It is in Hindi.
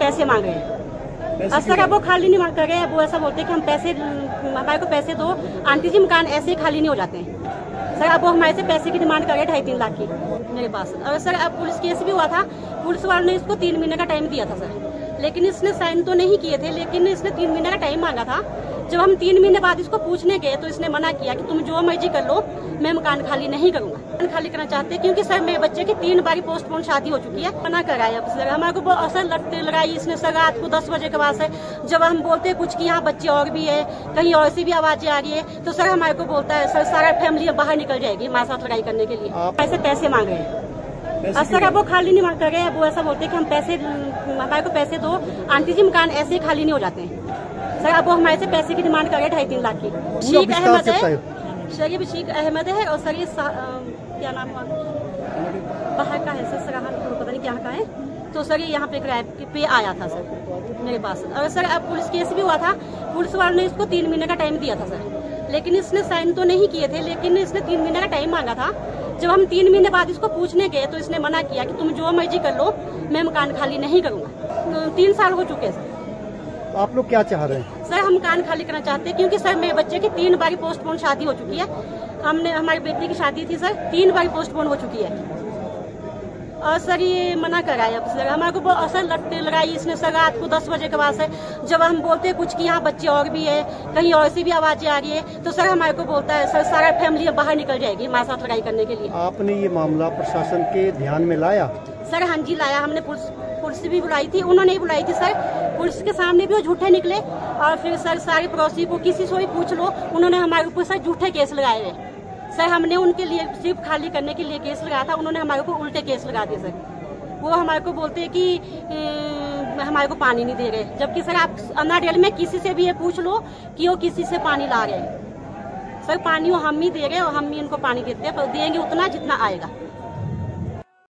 पैसे मांग रहे हैं। सर अब वो खाली नहीं मांग कर रहे हैं, वो ऐसा बोलते हैं कि हम पैसे, हमारे को पैसे दो। आंटी जी मकान ऐसे ही खाली नहीं हो जाते हैं सर। अब वो हमारे से पैसे की डिमांड कर रहे हैं 2.5-3 लाख की मेरे पास। और सर अब पुलिस केस भी हुआ था, पुलिस वालों ने इसको 3 महीने का टाइम दिया था सर, लेकिन इसने साइन तो नहीं किए थे, लेकिन इसने 3 महीने का टाइम मांगा था। जब हम 3 महीने बाद इसको पूछने गए तो इसने मना किया कि तुम जो मर्जी कर लो, मैं मकान खाली नहीं करूंगा। मकान खाली करना चाहते हैं क्योंकि सर मेरे बच्चे की 3 बारी पोस्टपोन शादी हो चुकी है। मना कराया सर, हमारे को असर लड़ते लगाई इसने सर रात को 10 बजे के बाद से। जब हम बोलते कुछ कि यहाँ बच्चे और भी है, कहीं और सी भी आवाजें आ रही है, तो सर हमारे को बोलता है सर सारा फैमिली बाहर निकल जाएगी हमारे साथ लड़ाई करने के लिए। ऐसे पैसे मांग रहे हैं सर। अब वो खाली नहीं मांग कर रहे हैं, वो ऐसा बोलते हैं कि हम पैसे, हमारे को पैसे दो। आंटी जी मकान ऐसे ही खाली नहीं हो जाते हैं सर। अब वो हमारे से पैसे की डिमांड कर रहे हैं 2.5-3 लाख की। शेख अहमद है, शरीफ शेख अहमद है, और सर ये क्या नाम हुआ, बाहर का है सर, सराहन पता नहीं क्या का है। तो सर ये यहाँ पे किराए पे आया था सर मेरे पास। और सर अब पुलिस केस भी हुआ था, पुलिस वालों ने इसको 3 महीने का टाइम दिया था सर, लेकिन इसने साइन तो नहीं किए थे, लेकिन इसने 3 महीने का टाइम मांगा था। जब हम 3 महीने बाद इसको पूछने गए तो इसने मना किया कि तुम जो मर्जी कर लो, मैं मकान खाली नहीं करूंगा। 3 साल हो चुके सर। तो आप लोग क्या चाह रहे हैं? सर हम मकान खाली करना चाहते हैं क्योंकि सर मेरे बच्चे की 3 बारी पोस्टपोन शादी हो चुकी है। हमारी बेटी की शादी थी सर, 3 बारी पोस्टपोन हो चुकी है। और सर ये मना कराया सर, हमारे को असर लड़ते लगाई इसने सर रात को 10 बजे के बाद से। जब हम बोलते कुछ कि यहाँ बच्चे और भी है, कहीं और सी भी आवाजें आ रही है, तो सर हमारे को बोलता है सर सारा फैमिली बाहर निकल जाएगी हमारे साथ लड़ाई करने के लिए। आपने ये मामला प्रशासन के ध्यान में लाया? सर हाँ जी लाया, हमने पुलिस भी बुलाई थी, उन्होंने ही बुलाई थी सर। पुलिस के सामने भी वो झूठे निकले, और फिर सर सारे पड़ोसी को किसी से भी पूछ लो, उन्होंने हमारे ऊपर सर झूठे केस लगाए हैं सर। हमने उनके लिए सिर्फ खाली करने के लिए केस लगाया था, उन्होंने हमारे को उल्टे केस लगा दिए सर। वो हमारे को बोलते हैं कि हमारे को पानी नहीं दे रहे, जबकि सर आप अनाडेल में किसी से भी ये पूछ लो कि वो किसी से पानी ला रहे हैं सर। पानी वो हम ही दे रहे हैं और हम ही इनको पानी देते हैं, पर देंगे उतना जितना आएगा।